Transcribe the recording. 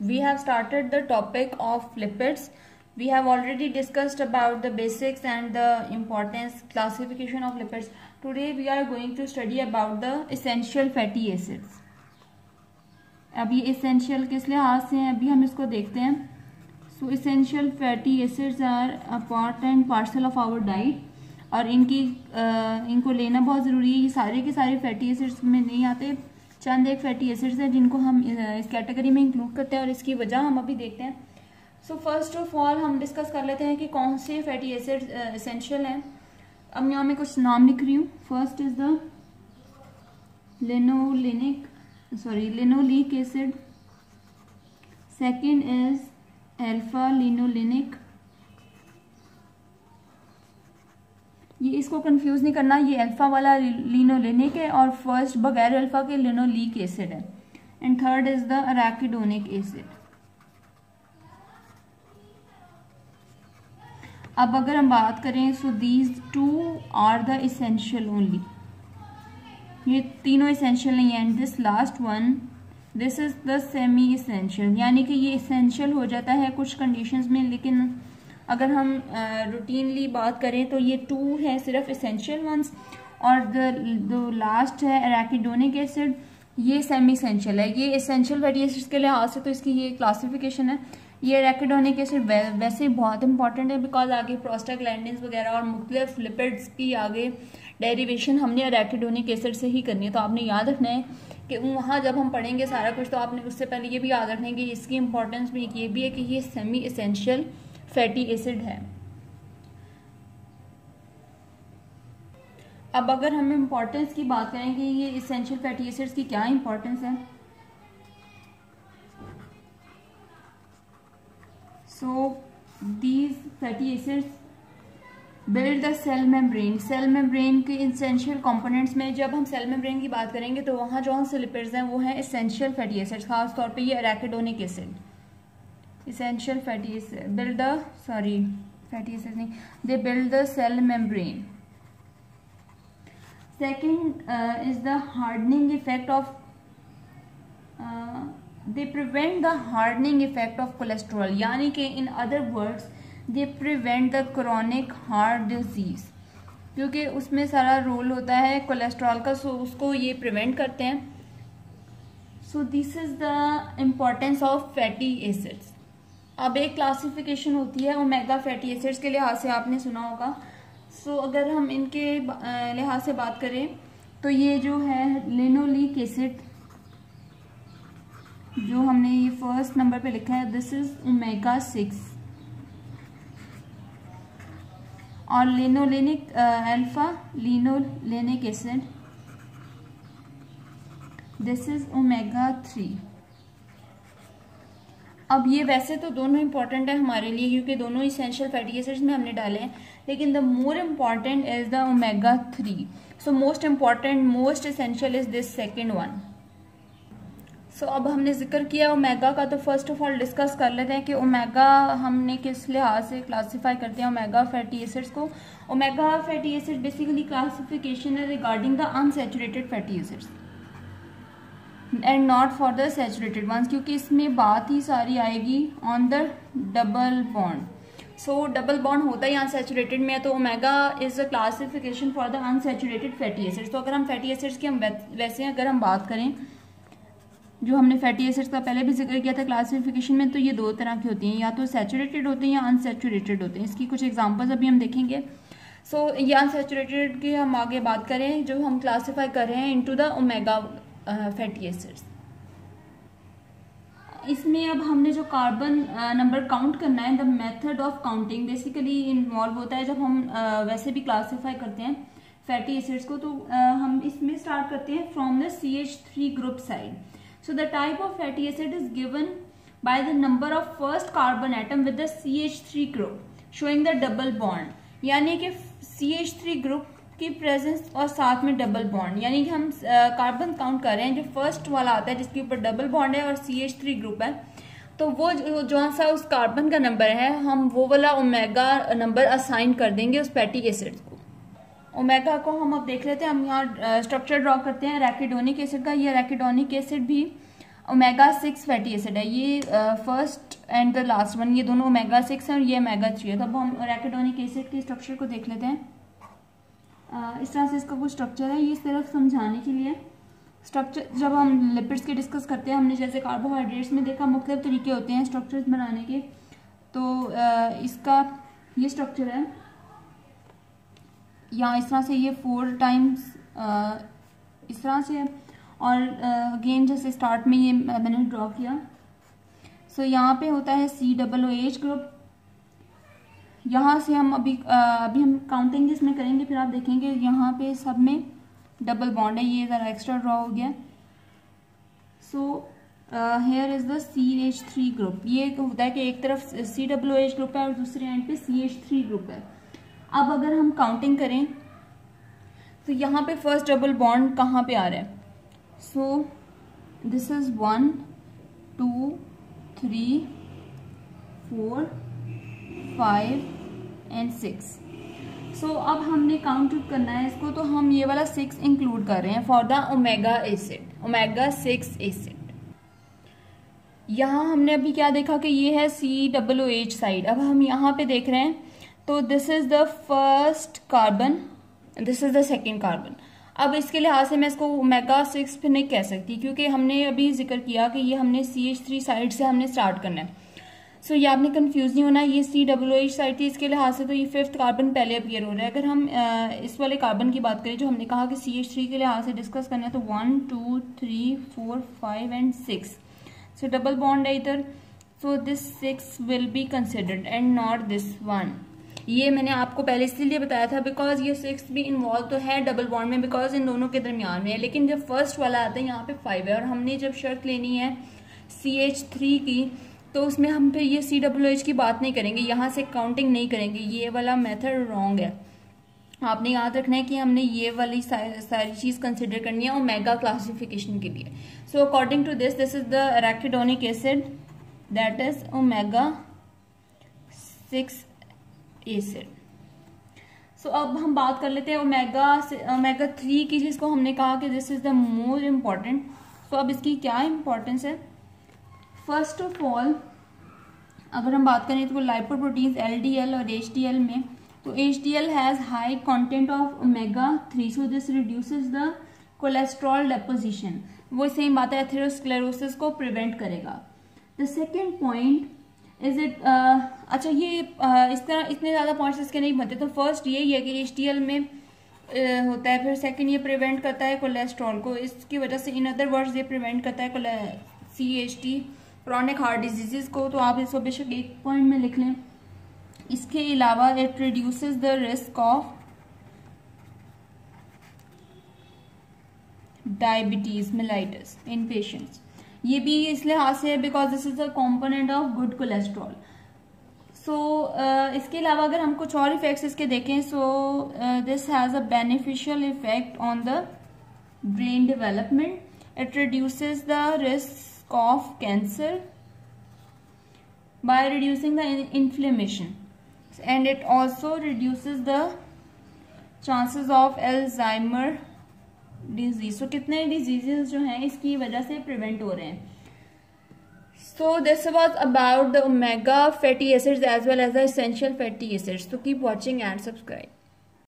we have started the topic of lipids. We have already discussed about the basics and the importance classification of lipids. Today we are going to study about the essential fatty acids. अब ये essential किस लिहाज से हैं अभी हम इसको देखते हैं. So essential fatty acids are a part and parcel of our diet. और इनको लेना बहुत ज़रूरी है. ये सारे के सारे फैटी एसिड्स में नहीं आते. चंद एक फैटी एसिड्स हैं जिनको हम इस कैटेगरी में इंक्लूड करते हैं और इसकी वजह हम अभी देखते हैं. सो फर्स्ट ऑफ ऑल हम डिस्कस कर लेते हैं कि कौन से फैटी एसिड्स एसेंशियल हैं. अब यहाँ मैं कुछ नाम लिख रही हूँ. First is the linoleic acid. Second is alpha linolenic. ये इसको कंफ्यूज नहीं करना, ये अल्फा वाला लिनोलेनिक है और फर्स्ट बगैर अल्फा के लिनोलिक एसिड है. And third is the arachidonic acid. अब अगर हम बात करें so these two are the essential only. ये तीनों इसेंशियल नहीं है. And this last one this is the semi essential, यानी कि ये इसेंशियल हो जाता है कुछ कंडीशंस में, लेकिन अगर हम रूटीनली बात करें तो ये टू है सिर्फ इसेंशियल वंस. और द लास्ट है अराकिडोनिक एसिड, ये सेमी इसेंशियल है. ये इसेंशियल फैटी एसिड्स के लिहाज से तो इसकी ये क्लासिफिकेशन है. ये अराकिडोनिक एसिड वैसे बहुत इंपॉर्टेंट है बिकॉज आगे प्रोस्टाग्लैंडिन्स वगैरह और मुख्तलिफ लिपिड्स की आगे डेरिवेशन हमने अराकिडोनिक एसिड से ही करनी है. तो आपने याद रखना है कि वहाँ जब हम पढ़ेंगे सारा कुछ तो आपने उससे पहले ये भी याद रखना है कि इसकी इंपॉर्टेंस भी ये भी है कि ये सेमी इसेंशियल फैटी एसिड है. अब अगर हम इंपॉर्टेंस की बात करें कि ये इसेंशियल फैटी एसिड्स की क्या इंपॉर्टेंस है. So these fatty acids build the cell membrane. Cell membrane के इसेंशियल कंपोनेंट्स में जब हम सेल मेम्ब्रेन की बात करेंगे तो वहाँ जो से लिपिड्स हैं वो हैं इसेंशियल फैटी एसिड्स. खास तौर पे ये अराकिडोनिक acid. essential fatty acid build the fatty acid नहीं, they build the cell membrane. Second is the hardening effect of they prevent the hardening effect of cholesterol, यानी कि in other words they prevent the chronic heart disease, क्योंकि उसमें सारा role होता है cholesterol का. सो उसको ये प्रिवेंट करते हैं. So this is the importance of fatty acids. अब एक क्लासिफिकेशन होती है ओमेगा फैटी एसिड्स के लिहाज से, आपने सुना होगा. सो अगर हम इनके लिहाज से बात करें तो ये जो है लिनोलिक एसिड जो हमने ये फर्स्ट नंबर पे लिखा है, दिस इज ओमेगा 6. और linolenic alpha linolenic acid this is omega 3. अब ये वैसे तो दोनों इंपॉर्टेंट है हमारे लिए क्योंकि दोनों इसेंशियल फैटी एसिड्स में हमने डाले हैं, लेकिन the more important is the omega 3. So most important most essential is this second one. So अब हमने जिक्र किया ओमेगा का, तो फर्स्ट ऑफ ऑल डिस्कस कर लेते हैं कि ओमेगा हमने किस लिहाज से क्लासीफाई करते हैं ओमेगा फैटी एसिड्स को. Omega fatty acid basically classification है regarding the unsaturated fatty acids and not for the saturated ones, क्योंकि इसमें बात ही सारी आएगी on the double bond. So double bond होता ही अनसैचुरेटेड में है, तो omega is a classification for the unsaturated fatty acids. तो अगर हम फैटी एसिड्स की वैसे अगर हम बात करें जो हमने फैटी एसिड्स का पहले भी जिक्र किया था क्लासिफिकेशन में, तो ये दो तरह की होती हैं, या तो सैचुरेटेड होते हैं या अनसैचुरेटेड होते हैं. इसकी कुछ एग्जांपल्स अभी हम देखेंगे. सो ये अनसैचुरेटेड की हम आगे बात करें जो हम क्लासीफाई कर रहे हैं into the omega fatty acids. इसमें अब हमने जो कार्बन नंबर काउंट करना है, the method of counting basically involve होता है जब हम वैसे भी क्लासीफाई करते हैं फैटी एसिड्स को. तो हम इसमें स्टार्ट करते हैं from the CH3 group side. So the type of fatty acid is given by the number of first carbon atom with the CH3 group showing the double bond, यानी कि CH3 group की presence और साथ में double bond, यानी कि हम carbon count कर रहे हैं जो फर्स्ट वाला आता है जिसके ऊपर डबल बॉन्ड है और CH3 ग्रुप है, तो वो जो सा उस कार्बन का नंबर है हम वो वाला ओमेगा नंबर असाइन कर देंगे उस फैटी एसिड को. ओमेगा को हम अब देख लेते हैं. हम यहाँ स्ट्रक्चर ड्रॉ करते हैं अराकिडोनिक एसिड का. ये अराकिडोनिक एसिड भी ओमेगा 6 फैटी एसिड है, ये first and the last one, ये दोनों ओमेगा 6 है और ये ओमेगा 3 है। तो अब हम एराकिडोनिक एसिड के स्ट्रक्चर को देख लेते हैं। इस तरह से इसका कुछ स्ट्रक्चर है, ये सिर्फ समझाने के लिए। स्ट्रक्चर जब हम लिपिड्स के डिस्कस करते हैं, हमने जैसे कार्बोहाइड्रेट्स में देखा मुख्तलिफ तरीके होते हैं स्ट्रक्चर्स बनाने के, तो इसका ये स्ट्रक्चर है यहाँ इस तरह से, ये 4 टाइम्स इस तरह से है। और अगेन जैसे स्टार्ट में ये मैंने ड्रॉ किया, सो यहाँ पे होता है COOH ग्रुप। यहाँ से हम अभी हम काउंटिंग इसमें करेंगे, फिर आप देखेंगे यहाँ पे सब में डबल बॉन्ड है, ये ज़रा एक्स्ट्रा ड्रॉ हो गया। So here is the CH3 group. ये होता है कि एक तरफ COOH ग्रुप है और दूसरे एंड पे CH3 ग्रुप है। अब अगर हम काउंटिंग करें तो यहाँ पे फर्स्ट डबल बॉन्ड कहाँ पे आ रहा है? So this is 1 2 3 4 5 and 6। सो अब हमने काउंट करना है इसको, तो हम ये वाला 6 इंक्लूड कर रहे हैं for the omega acid, omega 6 acid. यहाँ हमने अभी क्या देखा कि ये है COOH साइड। अब हम यहाँ पे देख रहे हैं, तो this is the first carbon, this is the second carbon. अब इसके लिहाज से मैं इसको ओमेगा 6 फिर नहीं कह सकती, क्योंकि हमने अभी जिक्र किया कि ये हमने CH3 साइड से हमने स्टार्ट करना है। सो ये आपने कंफ्यूज नहीं होना, ये COOH साइड थी, इसके लिहाज से तो ये 5th कार्बन पहले अपीयर हो रहा है। अगर हम इस वाले कार्बन की बात करें जो हमने कहा कि CH3 के लिहाज से डिस्कस करना है, तो 1 2 3 4 5 एंड 6। सो डबल बॉन्ड है इधर, so this 6 will be considered and not this 1। ये मैंने आपको पहले इसीलिए बताया था बिकॉज ये 6 भी इन्वॉल्व तो है डबल बॉन्ड में, बिकॉज इन दोनों के दरमियान में है। लेकिन जब फर्स्ट वाला आता है यहाँ पे 5 है, और हमने जब शर्त लेनी है CH3 की, तो उसमें हम फिर ये COOH की बात नहीं करेंगे, यहाँ से काउंटिंग नहीं करेंगे। ये वाला मेथड रॉन्ग है। आपने याद रखना है कि हमने ये वाली सारी चीज कंसिडर करनी है ओमेगा क्लासिफिकेशन के लिए। So according to this is the arachidonic acid, that is omega 6 acid. So अब हम बात कर लेते हैं ओमेगा 3 की, जिसको हमने कहा कि this is the more important. So अब इसकी क्या इम्पोर्टेंस है? फर्स्ट ऑफ ऑल अगर हम बात करें तो लाइपोप्रोटीन्स LDL और HDL में, तो HDL has high content of omega 3, so this reduces the cholesterol deposition. वो सेम बात है, एथेरोस्क्लेरोसिस को प्रिवेंट करेगा। The second point is it, अच्छा ये इस तरह इतने ज्यादा पॉइंट्स इसके नहीं बनते। तो फर्स्ट ये है कि HDL में होता है, फिर सेकंड ये प्रिवेंट करता है कोलेस्ट्रॉल को, इसकी वजह से इन अदर वर्ड्स ये प्रिवेंट करता है CHT क्रॉनिक हार्ट डिजीजेस को। तो आप इसको बेशक एक पॉइंट में लिख लें। इसके अलावा it reduces the risk of diabetes mellitus in patients. ये भी इस लिहाज से है because this is a component of good cholesterol. So इसके अलावा अगर हम कुछ और इफेक्ट्स इसके देखें, so this has a beneficial effect on the brain development. It reduces the risk of cancer by reducing the inflammation, and it also reduces the chances of Alzheimer disease. So कितने diseases जो हैं इसकी वजह से prevent हो रहे हैं। So this was about the omega fatty acids as well as the essential fatty acids. So keep watching and subscribe.